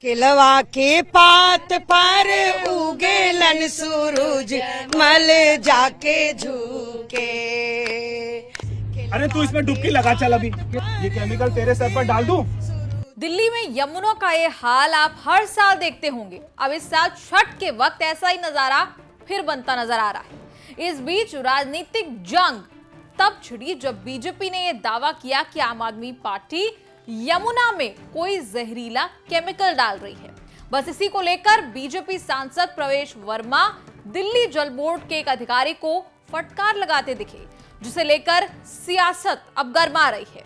किलवा के पात पर उगेलन सूरज मल जाके झुके। अरे तू इसमें डुबकी लगा चल अभी, ये केमिकल तेरे सर पर डाल दूं? दिल्ली में यमुना का ये हाल आप हर साल देखते होंगे। अब इस साल छठ के वक्त ऐसा ही नजारा फिर बनता नजर आ रहा है। इस बीच राजनीतिक जंग तब छिड़ी जब बीजेपी ने यह दावा किया कि आम आदमी पार्टी यमुना में कोई जहरीला केमिकल डाल रही है। बस इसी को लेकर बीजेपी सांसद प्रवेश वर्मा दिल्ली जल बोर्ड के एक अधिकारी को फटकार लगाते दिखे, जिसे लेकर सियासत अब गर्मा रही है।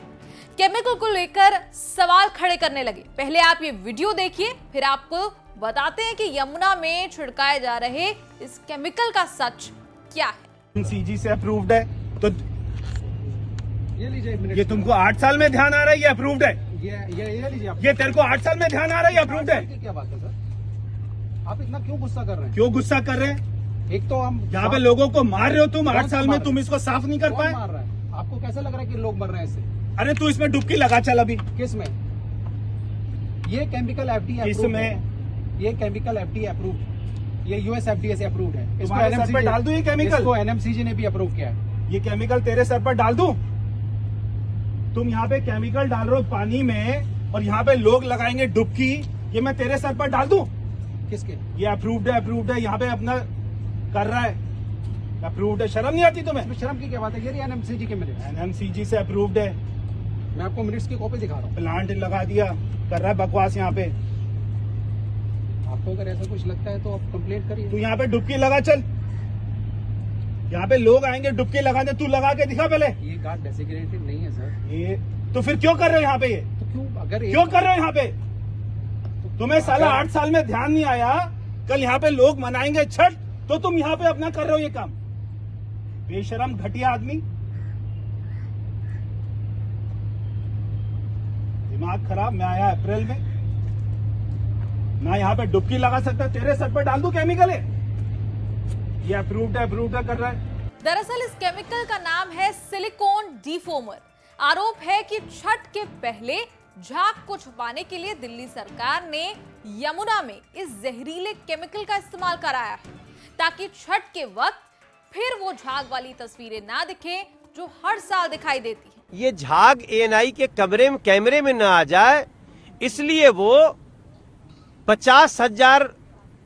केमिकल को लेकर सवाल खड़े करने लगे। पहले आप ये वीडियो देखिए, फिर आपको बताते हैं कि यमुना में छिड़काए जा रहे इस केमिकल का सच क्या है। सीजी से अप्रूव्ड है तो ये तुमको 8 साल में ध्यान आ रहा है ये अप्रूव्ड है? ये लीजिए आप। ये तेरे को 8 साल में ध्यान आ रहा है ये अप्रूव्ड है? क्या बात है सर, आप इतना क्यों गुस्सा कर रहे हैं? क्यों गुस्सा कर रहे हैं? एक तो हम यहाँ पे लोगों को मार रहे हो तुम, 8 साल में तुम इसको साफ नहीं कर कौन पाए? मार रहा है? आपको कैसा लग रहा है कि लोग मर रहे हैं इससे? अरे तू इसमें डुबकी लगा चल अभी। किस में? ये केमिकल एफडीए इसमें ये केमिकल एफडीए अप्रूव्ड, ये यूएस एफडीए से अप्रूव्ड है। इसको तुम्हारे सर पे डाल दूं ये केमिकल? इसको एनएमसीजी ने भी अप्रूव किया है। ये केमिकल तेरे सर पर डाल दूं? तुम यहाँ पे केमिकल डाल रहे हो पानी में और यहाँ पे लोग लगाएंगे डुबकी, ये मैं तेरे सर पर डाल दूं? किसके? ये अप्रूव्ड है यहाँ पे अपना कर रहा है, अप्रूव्ड है। शर्म नहीं आती तुम्हें? इसमें शर्म की क्या बात है? ये एनएमसीजी के मिनट, एनएमसीजी से अप्रूव्ड है। मैं आपको मिनट्स की कॉपी दिखा रहा हूँ। प्लांट लगा दिया, कर रहा है बकवास यहाँ पे। आपको अगर ऐसा कुछ लगता है तो आप कंप्लेंट करिए। तू यहाँ पे डुबकी लगा चल, यहाँ पे लोग आएंगे डुबकी लगाने, तू लगा के दिखा पहले। ये गार्ड डेसिग्नेटेड नहीं है सर। ये तो फिर क्यों कर रहे हो यहाँ पे? ये तो क्यों अगर क्यों कर रहे हो यहाँ पे? तुम्हें साला 8 साल में ध्यान नहीं आया? कल यहाँ पे लोग मनाएंगे छठ तो तुम यहाँ पे अपना कर रहे हो ये काम। बेशरम घटिया आदमी, दिमाग खराब। मैं आया अप्रैल में, मैं यहाँ पे डुबकी लगा सकता, तेरे सर पर डाल दूं केमिकल है? ये अप्रूव्ड है कर रहा है। दरअसल इस केमिकल का नाम है सिलिकॉन डीफोमर। आरोप है कि छठ के पहले झाग को छुपाने के लिए दिल्ली सरकार ने यमुना में इस जहरीले केमिकल का इस्तेमाल कराया है, ताकि छठ के वक्त फिर वो झाग वाली तस्वीरें ना दिखे जो हर साल दिखाई देती है। ये झाग एएनआई के कैमरे में न आ जाए, इसलिए वो 50,000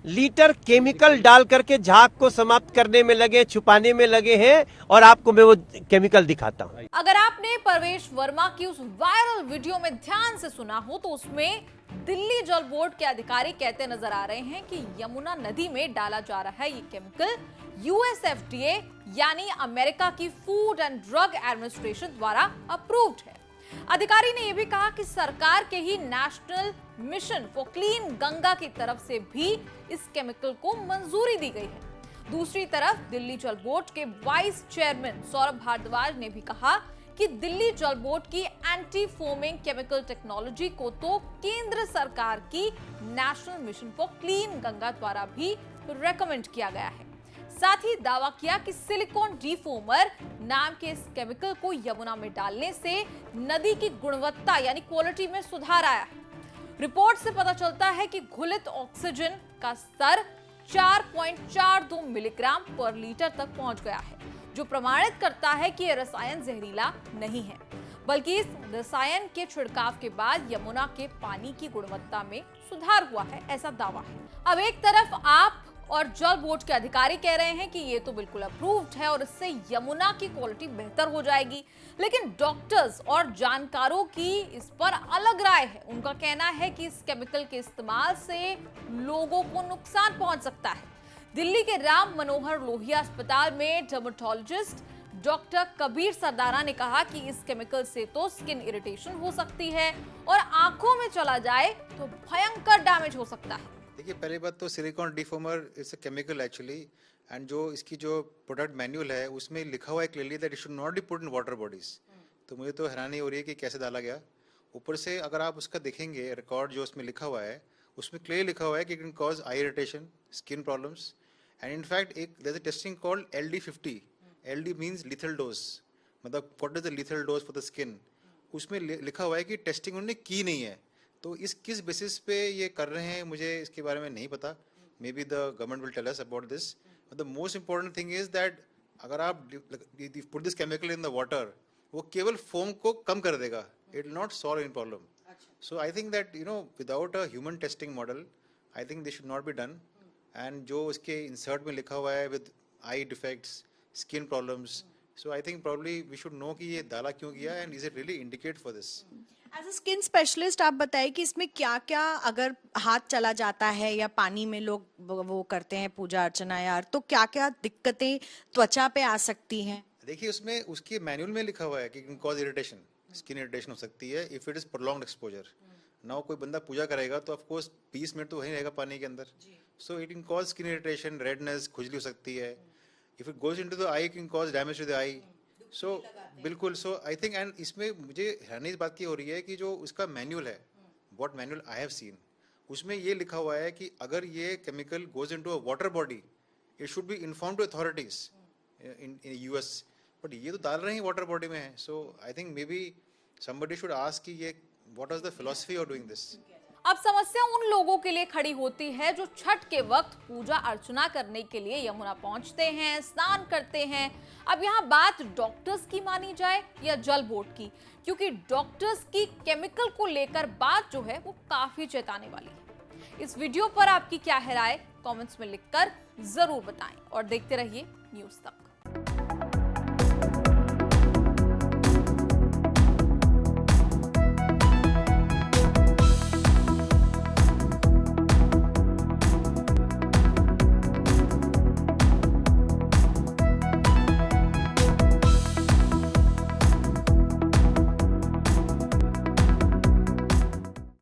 लीटर केमिकल डाल करके झाग को समाप्त करने में लगे, छुपाने में लगे हैं। और आपको मैं वो केमिकल दिखाता हूं। अगर आपने प्रवेश वर्मा की उस वायरल वीडियो में ध्यान से सुना हो तो उसमें दिल्ली जल बोर्ड के अधिकारी कहते नजर आ रहे हैं कि यमुना नदी में डाला जा रहा है ये केमिकल यूएसएफडीए यानी अमेरिका की फूड एंड ड्रग एडमिनिस्ट्रेशन द्वारा अप्रूव्ड है। अधिकारी ने यह भी कहा कि सरकार के ही national mission for clean Ganga की तरफ से भी इस केमिकल को मंजूरी दी गई है। दूसरी तरफ दिल्ली जल बोर्ड के वाइस चेयरमैन सौरभ भारद्वाज ने भी कहा कि दिल्ली जल बोर्ड की एंटी फोमिंग केमिकल टेक्नोलॉजी को तो केंद्र सरकार की national mission for clean Ganga द्वारा भी रेकमेंड किया गया है। साथ ही दावा किया कि सिलिकॉन डीफोमर नाम के इस केमिकल को यमुना में डालने से नदी की गुणवत्ता यानी क्वालिटी में सुधार आया है। रिपोर्ट से पता चलता है कि घुलित ऑक्सीजन का स्तर 4.42 मिलीग्राम पर लीटर तक पहुंच गया है, जो प्रमाणित करता है कि यह रसायन जहरीला नहीं है, बल्कि इस रसायन के छिड़काव के बाद यमुना के पानी की गुणवत्ता में सुधार हुआ है, ऐसा दावा है। अब एक तरफ आप और जल बोर्ड के अधिकारी कह रहे हैं कि ये तो बिल्कुल अप्रूव्ड है और इससे यमुना की क्वालिटी बेहतर हो जाएगी, लेकिन डॉक्टर्स और जानकारों की इस पर अलग राय है। उनका कहना है कि इस केमिकल के इस्तेमाल से लोगों को नुकसान पहुंच सकता है। दिल्ली के राम मनोहर लोहिया अस्पताल में डर्मेटोलॉजिस्ट डॉक्टर कबीर सरदारा ने कहा कि इस केमिकल से तो स्किन इरिटेशन हो सकती है और आंखों में चला जाए तो भयंकर डैमेज हो सकता है। देखिए, पहली बात तो silicone defoamer it's a chemical actually, and जो इसकी जो प्रोडक्ट मैन्युअल है उसमें लिखा हुआ है clearly that it should not B put in water bodies. तो मुझे तो हैरानी हो रही है कि कैसे डाला गया। ऊपर से अगर आप उसका देखेंगे रिकॉर्ड जो उसमें लिखा हुआ है, उसमें क्लियर लिखा हुआ है कि it can cause eye irritation, skin problems, and in fact एक there is a testing called LD50। LD means lethal dose, मतलब what is the lethal dose for the skin. उसमें लिखा हुआ है कि टेस्टिंग उन्होंने की नहीं है, तो इस किस बेसिस पे ये कर रहे हैं मुझे इसके बारे में नहीं पता. Maybe the government will tell us about this. The most important thing is that अगर आप put this chemical in the water, वो केवल फोम को कम कर देगा. It will not solve any problem. So I think that without a human testing model, I think this should not be done. And जो उसके इंसर्ट में लिखा हुआ है with eye defects, skin problems, so I think probably we should know कि ये डाला क्यों गया and is it really indicate for this. As a skin specialist आप बताइए कि इसमें क्या क्या, अगर हाथ चला जाता है या पानी में लोग वो करते हैं पूजा अर्चना यार, तो क्या क्या दिक्कतें त्वचा पे आ सकती हैं? देखिए उसमें उसके मैनुअल में लिखा हुआ है कि कॉज इरिटेशन, स्किन इरिटेशन हो सकती है if it is prolonged exposure. Now कोई बंदा पूजा करेगा तो ऑफ कोर्स 20 मिनट तो वहीं रहेगा पानी के अंदर. So it can cause skin irritation, redness, खुजली हो सकती है. If it goes into the eye, can cause damage to the eye. So बिल्कुल. सो आई थिंक एंड इसमें मुझे हैरानी इस बात की हो रही है कि जो उसका मैनुअल है, what manual I have seen, उसमें ये लिखा हुआ है कि अगर ये chemical goes into a water body, it should be inform to authorities in US. But ये तो डाल रहे हैं वाटर बॉडी में है. So I think maybe somebody should ask कि ये what is the philosophy of doing this. अब समस्या उन लोगों के लिए खड़ी होती है जो छठ के वक्त पूजा अर्चना करने के लिए यमुना पहुंचते हैं, स्नान करते हैं. अब यहाँ बात डॉक्टर्स की मानी जाए या जल बोर्ड की, क्योंकि डॉक्टर्स की केमिकल को लेकर बात जो है वो काफी चेताने वाली है. इस वीडियो पर आपकी क्या है राय, कमेंट्स में लिखकर जरूर बताएं और देखते रहिए न्यूज़ तक.